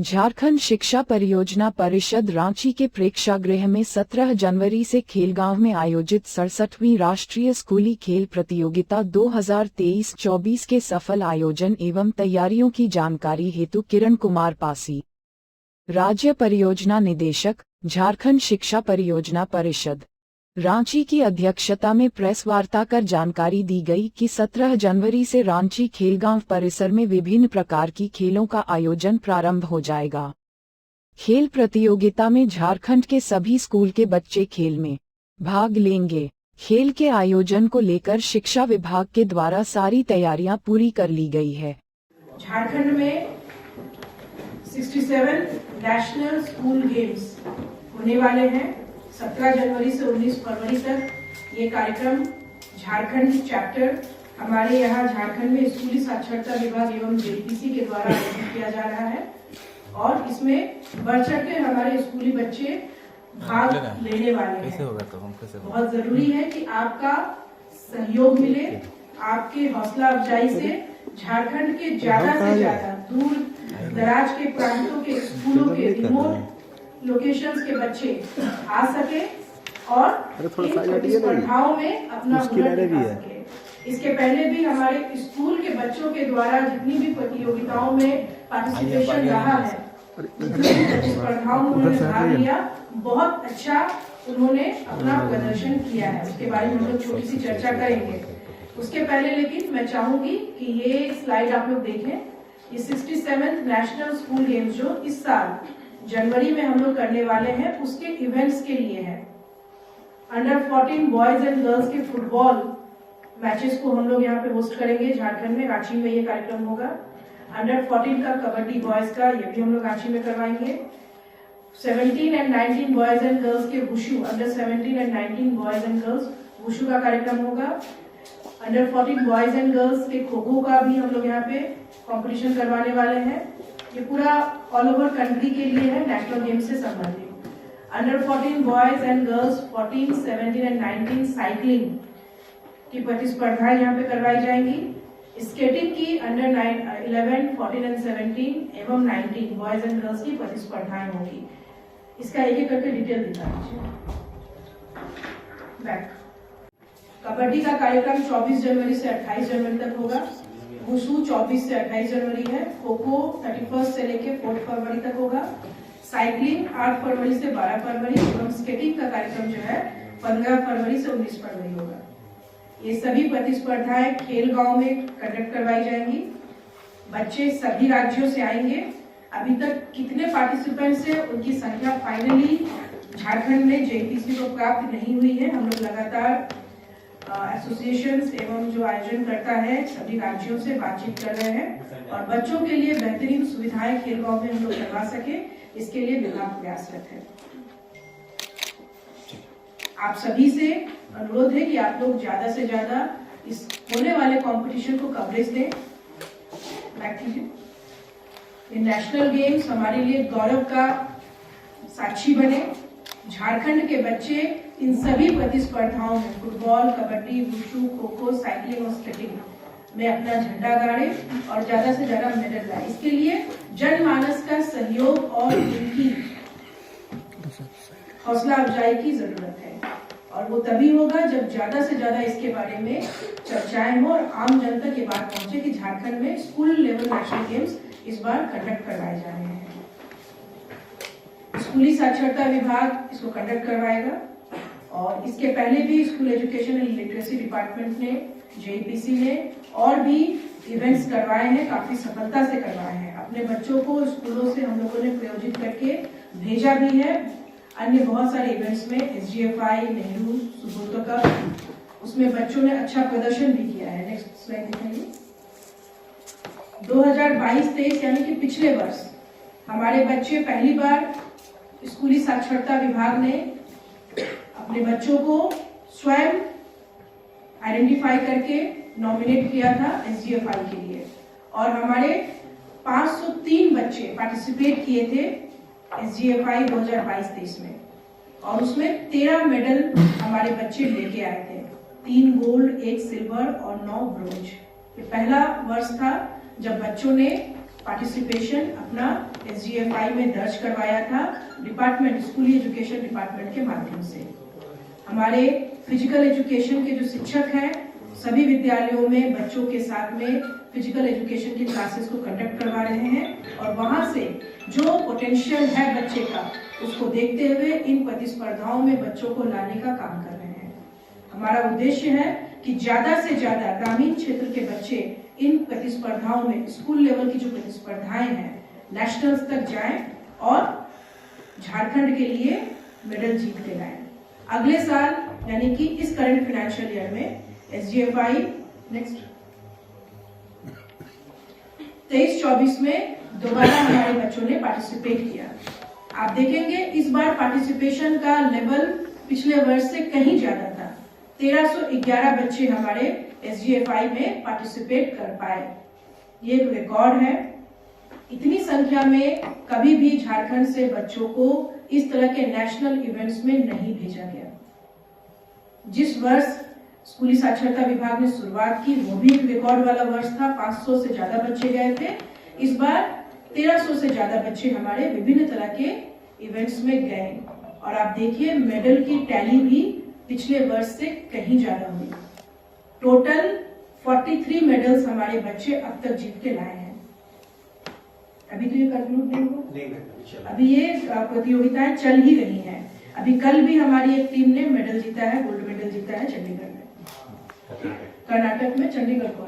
झारखंड शिक्षा परियोजना परिषद रांची के प्रेक्षागृह में 17 जनवरी से खेलगांव में आयोजित 67वीं राष्ट्रीय स्कूली खेल प्रतियोगिता 2023-24 के सफल आयोजन एवं तैयारियों की जानकारी हेतु किरण कुमार पासी, राज्य परियोजना निदेशक, झारखंड शिक्षा परियोजना परिषद रांची की अध्यक्षता में प्रेस वार्ता कर जानकारी दी गई कि 17 जनवरी से रांची खेलगांव परिसर में विभिन्न प्रकार की खेलों का आयोजन प्रारंभ हो जाएगा। खेल प्रतियोगिता में झारखंड के सभी स्कूल के बच्चे खेल में भाग लेंगे। खेल के आयोजन को लेकर शिक्षा विभाग के द्वारा सारी तैयारियां पूरी कर ली गई है। झारखंड में 67 नेशनल स्कूल गेम्स होने वाले हैं। 17 जनवरी से 19 फरवरी तक ये कार्यक्रम झारखंड चैप्टर हमारे यहाँ झारखंड में स्कूली साक्षरता विभाग एवं जेपीसी के द्वारा आयोजित किया जा रहा है और इसमें बढ़ चढ़ के हमारे स्कूली बच्चे भाग लेने वाले हैं। बहुत जरूरी है कि आपका सहयोग मिले। आपके हौसला अफजाई से झारखंड के ज्यादा से ज्यादा दूर दराज के प्रांतों के स्कूलों के रिमोट लोकेशंस के बच्चे आ सके और प्रतिस्पर्धाओं में अपना हुनर दिखा सके। इसके पहले भी हमारे स्कूल के बच्चों के द्वारा जितनी भी प्रतियोगिताओं में पार्टिसिपेशन रहा है, प्रतिस्पर्धाओं में उन्होंने भाग लिया, बहुत अच्छा उन्होंने अपना प्रदर्शन किया है। उसके बारे में हम लोग छोटी सी चर्चा करेंगे। उसके पहले लेकिन मैं चाहूंगी कि ये स्लाइड आप लोग देखें। ये 67th नेशनल स्कूल गेम्स जो इस साल जनवरी में हम लोग करने वाले हैं, उसके इवेंट्स के लिए है। अंडर 14 बॉयज एंड गर्ल्स के फुटबॉल मैचेस को हम लोग यहाँ पे होस्ट करेंगे झारखंड में, रांची में ये कार्यक्रम होगा। अंडर 14 का कबड्डी बॉयज का ये भी हम लोग रांची में करवाएंगे। 17 एंड 19 बॉयज एंड गर्ल्स के wushu, under 17 and 19 boys and girls wushu का कार्यक्रम होगा। अंडर 14 बॉयज एंड गर्ल्स के खो खो का भी हम लोग यहाँ पे कॉम्पिटिशन करवाने वाले हैं। ये पूरा ऑल ओवर कंट्री के लिए है, नेशनल गेम्स से संबंधित। Under 14 boys and girls 14, 17 and 19 cycling की प्रतिस्पर्धाएं यहाँ पे करवाई जाएंगी। स्केटिंग की अंडर 11, 14 एंड 17 एवं 19 बॉयज एंड गर्ल्स की प्रतिस्पर्धाएं होंगी। इसका एक एक करके डिटेल दिखा दीजिए। बैक कबड्डी का कार्यक्रम 24 जनवरी से 28 जनवरी तक होगा। वुशु 24 से 28 जनवरी है। खो खो 31 से लेके 4 फरवरी तक होगा। साइकिलिंग 8 फरवरी से 12 फरवरी एवं स्केटिंग का कार्यक्रम जो है 15 फरवरी से 19 फरवरी होगा। ये सभी प्रतिस्पर्धाएं खेल गांव में कंडक्ट करवाई जाएंगी। बच्चे सभी राज्यों से आएंगे। अभी तक कितने पार्टिसिपेंट्स है उनकी संख्या फाइनली झारखंड में जेपीसी को प्राप्त नहीं हुई है। हम लोग लगातार एसोसिएशंस एवं जो आयोजन करता है सभी राज्यों से बातचीत कर रहे हैं और बच्चों के लिए बेहतरीन सुविधाएं खेल गांव में हम लोग करवा सके, इसके लिए विभाग प्रयासरत है। आप सभी से अनुरोध है कि आप लोग ज्यादा से ज्यादा इस होने वाले कंपटीशन को कवरेज दें। ये नेशनल गेम्स हमारे लिए गौरव का साक्षी बने। झारखंड के बच्चे इन सभी प्रतिस्पर्धाओं में football, kabaddi, wushu, kho kho, cycling और स्केटिंग में अपना झंडा गाड़े और ज्यादा से ज्यादा मेडल लाए। इसके लिए जनमानस का सहयोग और इनकी हौसला अफजाई की जरूरत है और वो तभी होगा जब ज्यादा से ज्यादा इसके बारे में चर्चाएं हो और आम जनता की बात पहुंचे कि झारखंड में स्कूल लेवल नेशनल गेम्स इस बार कंडक्ट करवाए जा रहे हैं। स्कूली साक्षरता विभाग इसको कंडक्ट करवाएगा और इसके पहले भी school education and literacy department ने, जेपीसी ने और भी इवेंट्स करवाए हैं, काफी सफलता से करवाए हैं। अपने बच्चों को स्कूलों से हम लोगों ने प्रायोजित करके भेजा भी है। अन्य बहुत सारे इवेंट्स में एसजीएफआई, नेहरू, सुब्रतो कप, उसमें बच्चों ने अच्छा प्रदर्शन भी किया है। नेक्स्ट स्लाइड दिखाइए। 2022-23 यानी कि पिछले वर्ष हमारे बच्चे पहली बार स्कूली साक्षरता विभाग ने अपने बच्चों को स्वयं आइडेंटिफाई करके नॉमिनेट किया था एसजीएफआई के लिए और हमारे 503 बच्चे पार्टिसिपेट किए थे एसजीएफआई 2022-23 में और उसमें 13 मेडल हमारे बच्चे लेके आए थे। 3 गोल्ड, 1 सिल्वर और 9 ब्रोंज। ये पहला वर्ष था जब बच्चों ने पार्टिसिपेशन अपना SGFI में दर्ज करवाया था डिपार्टमेंट, स्कूली एजुकेशन डिपार्टमेंट के माध्यम से। हमारे फिजिकल एजुकेशन के जो शिक्षक हैं सभी विद्यालयों में बच्चों के साथ में फिजिकल एजुकेशन की क्लासेस को कंडक्ट करवा रहे हैं और वहां से जो पोटेंशियल है बच्चे का उसको देखते हुए इन प्रतिस्पर्धाओं में बच्चों को लाने का काम कर रहे हैं। हमारा उद्देश्य है कि ज्यादा से ज्यादा ग्रामीण क्षेत्र के बच्चे इन प्रतिस्पर्धाओं में, स्कूल लेवल की जो प्रतिस्पर्धाएं हैं, नेशनल्स तक जाएं और झारखंड के लिए मेडल जीत के लाएं। अगले साल यानी कि इस करंट फाइनेंशियल ईयर में SGFI नेक्स्ट 23-24 में दोबारा हमारे बच्चों ने पार्टिसिपेट किया। आप देखेंगे इस बार पार्टिसिपेशन का लेवल पिछले वर्ष से कहीं ज्यादा था। 1311 बच्चे हमारे SGFI में पार्टिसिपेट कर पाए। ये एक रिकॉर्ड है। इतनी संख्या में कभी भी झारखंड से बच्चों को इस तरह के नेशनल इवेंट्स में नहीं भेजा गया। जिस वर्ष स्कूली साक्षरता विभाग ने शुरुआत की वो भी एक रिकॉर्ड वाला वर्ष था। 500 से ज्यादा बच्चे गए थे। इस बार 1300 से ज्यादा बच्चे हमारे विभिन्न तरह के इवेंट्स में गए और आप देखिए मेडल की टैली भी पिछले वर्ष से कहीं ज्यादा हुई। टोटल 43 मेडल्स हमारे बच्चे अब तक जीत के लाए हैं। अभी तो ये कंक्लूड नहीं हुआ, अभी ये प्रतियोगिताएं चल ही रही हैं। अभी कल भी हमारी एक टीम ने मेडल जीता है, गोल्ड मेडल जीता है चंडीगढ़ में, कर्नाटक में, चंडीगढ़ को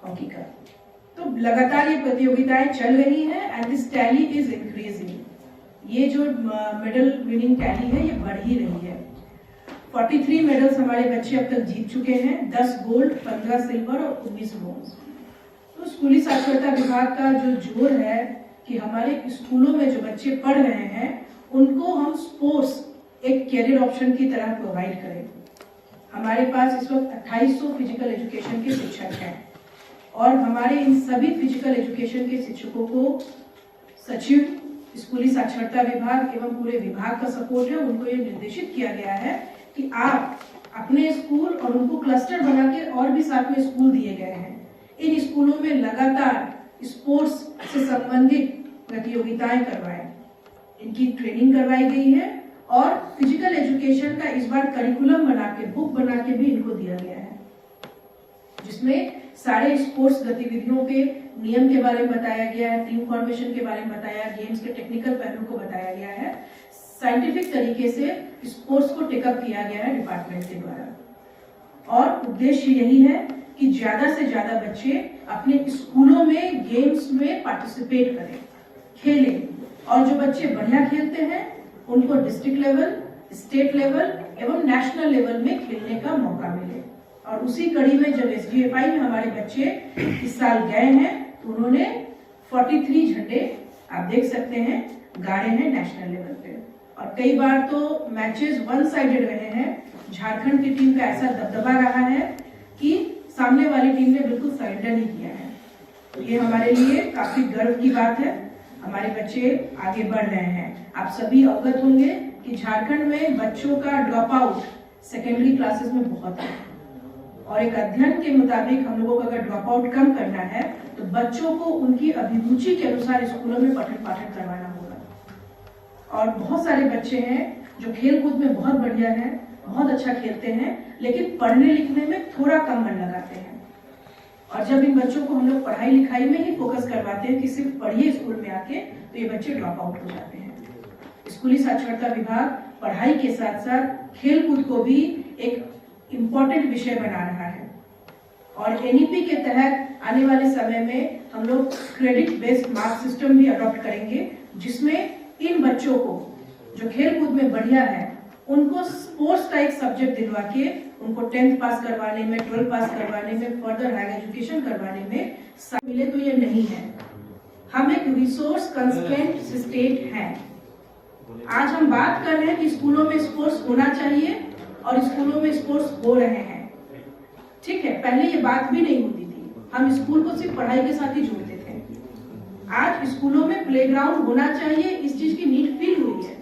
हॉकी का। तो लगातार ये प्रतियोगिताएं चल रही हैं and this tally is increasing. ये जो मेडल विनिंग टैली है ये बढ़ ही रही है। 43 मेडल्स हमारे बच्चे अब तक जीत चुके हैं, 10 गोल्ड, 15 सिल्वर और 19 ब्रॉन्ज। तो स्कूली साक्षरता विभाग का जो जोर है कि हमारे स्कूलों में जो बच्चे पढ़ रहे हैं उनको हम स्पोर्ट्स एक कैरियर ऑप्शन की तरह प्रोवाइड करें। हमारे पास इस वक्त 2800 फिजिकल एजुकेशन के शिक्षक हैं और हमारे इन सभी फिजिकल एजुकेशन के शिक्षकों को सचिव, स्कूली साक्षरता विभाग एवं पूरे विभाग का सपोर्ट है। उनको ये निर्देशित किया गया है कि आप अपने स्कूल और उनको क्लस्टर बना के और भी साथ में स्कूल दिए गए हैं, इन स्कूलों में लगातार स्पोर्ट्स से संबंधित प्रतियोगिताएं करवाएं। इनकी ट्रेनिंग करवाई गई है और फिजिकल एजुकेशन का इस बार करिकुलम बना के, बुक बना के भी इनको दिया गया है, जिसमें सारे स्पोर्ट्स गतिविधियों के नियम के बारे में बताया गया है, टीम फॉर्मेशन के बारे में बताया, गेम्स के टेक्निकल पहलू को बताया गया है। साइंटिफिक तरीके से स्पोर्ट्स को टेकअप किया गया है डिपार्टमेंट के द्वारा और उद्देश्य यही है कि ज्यादा से ज्यादा बच्चे अपने स्कूलों में गेम्स में पार्टिसिपेट करें, खेलें और जो बच्चे बढ़िया खेलते हैं उनको डिस्ट्रिक्ट लेवल, स्टेट लेवल एवं नेशनल लेवल में खेलने का मौका मिले। और उसी कड़ी में जब SGFI में हमारे बच्चे इस साल गए हैं तो उन्होंने 43 झंडे आप देख सकते हैं गाड़े हैं नेशनल लेवल पे। और कई बार तो मैचेस वन साइडेड रहे हैं। झारखंड की टीम का ऐसा दबदबा रहा है कि सामने वाली टीम ने बिल्कुल सरेंडर नहीं किया है। तो ये हमारे लिए काफी गर्व की बात है। हमारे बच्चे आगे बढ़ रहे हैं। आप सभी अवगत होंगे कि झारखंड में बच्चों का ड्रॉप आउट सेकेंडरी क्लासेस में बहुत है और एक अध्ययन के मुताबिक हम लोगों को अगर ड्रॉप आउट कम करना है तो बच्चों को उनकी अभिरुचि के अनुसार स्कूलों में पठन पाठन करवाना होगा। और बहुत सारे बच्चे हैं जो खेल कूद में बहुत बढ़िया हैं, बहुत अच्छा खेलते हैं, लेकिन पढ़ने लिखने में थोड़ा कम मन लगाते हैं। और जब इन बच्चों को हम लोग पढ़ाई लिखाई में ही फोकस करवाते हैं कि सिर्फ पढ़िए स्कूल में आके, तो ये बच्चे ड्रॉप आउट हो जाते हैं। स्कूली साक्षरता विभाग पढ़ाई के साथ साथ खेल कूद को भी एक इम्पोर्टेंट विषय बना रहा है और NEP के तहत आने वाले समय में हम लोग क्रेडिट बेस्ड मार्क सिस्टम भी अडॉप्ट करेंगे, जिसमें इन बच्चों को जो खेल कूद में बढ़िया है उनको स्पोर्ट्स टाइप सब्जेक्ट दिलवा के उनको 10th पास करवाने में, 12th पास करवाने में, फर्दर हायर एजुकेशन करवाने में मिले। तो ये नहीं है, हम एक रिसोर्स कंस्ट्रेंट स्टेट है। आज हम बात कर रहे हैं कि स्कूलों में स्पोर्ट्स होना चाहिए और स्कूलों में स्पोर्ट्स हो रहे हैं। ठीक है, पहले ये बात भी नहीं होती थी, हम स्कूल को सिर्फ पढ़ाई के साथ ही जोड़ते थे। आज स्कूलों में प्लेग्राउंड होना चाहिए, इस चीज की नीड फील हुई है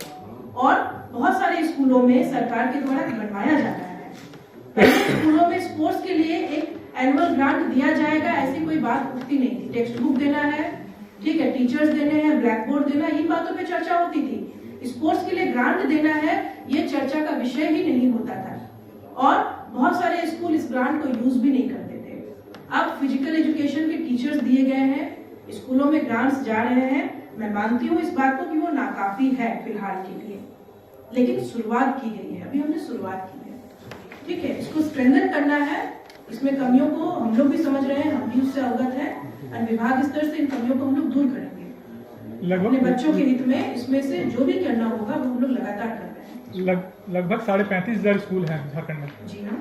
और बहुत सारे स्कूलों में सरकार के द्वारा बनवाया जाता है। पहले स्कूलों में स्पोर्ट्स के लिए एक एनुअल ग्रांट दिया जाएगा ऐसी कोई बात उठती नहीं थी। टेक्स्ट बुक देना है, ठीक है, टीचर्स देने हैं, ब्लैक बोर्ड देना, इन बातों पे चर्चा होती थी। स्पोर्ट्स के लिए ग्रांट देना है, ये चर्चा का विषय ही नहीं होता था और बहुत सारे स्कूल इस ग्रांट को यूज भी नहीं करते थे। अब फिजिकल एजुकेशन के टीचर्स दिए गए हैं, स्कूलों में ग्रांट्स जा रहे हैं। मैं मानती हूँ इस बात को कि वो नाकाफी है फिलहाल के लिए, लेकिन शुरुआत की गई है, अभी हमने शुरुआत की है, ठीक है। इसको स्ट्रेंथन करना है, इसमें कमियों को हम लोग भी समझ रहे हैं, हम भी उससे अवगत हैं और विभाग स्तर से इन कमियों को हम लोग दूर करेंगे। अपने बच्चों के हित में इसमें से जो भी करना होगा वो हम लोग लगातार कर रहे हैं। लगभग 35,500 स्कूल हैं झारखंड में। जी हाँ,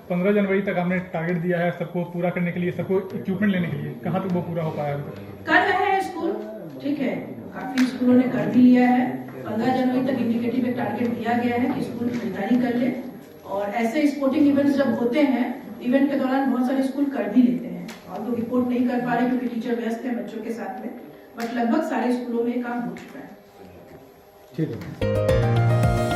15 जनवरी तक हमने टारगेट दिया है सबको पूरा करने के लिए, सबको इक्विपमेंट लेने के लिए। कहाँ तक वो पूरा हो पाया अभी तक? कर रहे हैं स्कूल, ठीक है, काफी स्कूलों ने कर भी लिया है। 15 जनवरी तक इंडिकेटिव एक टारगेट दिया गया है कि स्कूल खरीदारी कर ले और ऐसे स्पोर्टिंग इवेंट्स जब होते हैं, इवेंट के दौरान बहुत सारे स्कूल कर भी लेते हैं और तो रिपोर्ट नहीं कर पा रहे क्योंकि टीचर व्यस्त है बच्चों के साथ में, बट लगभग सारे स्कूलों में काम हो चुका है। ठीक है।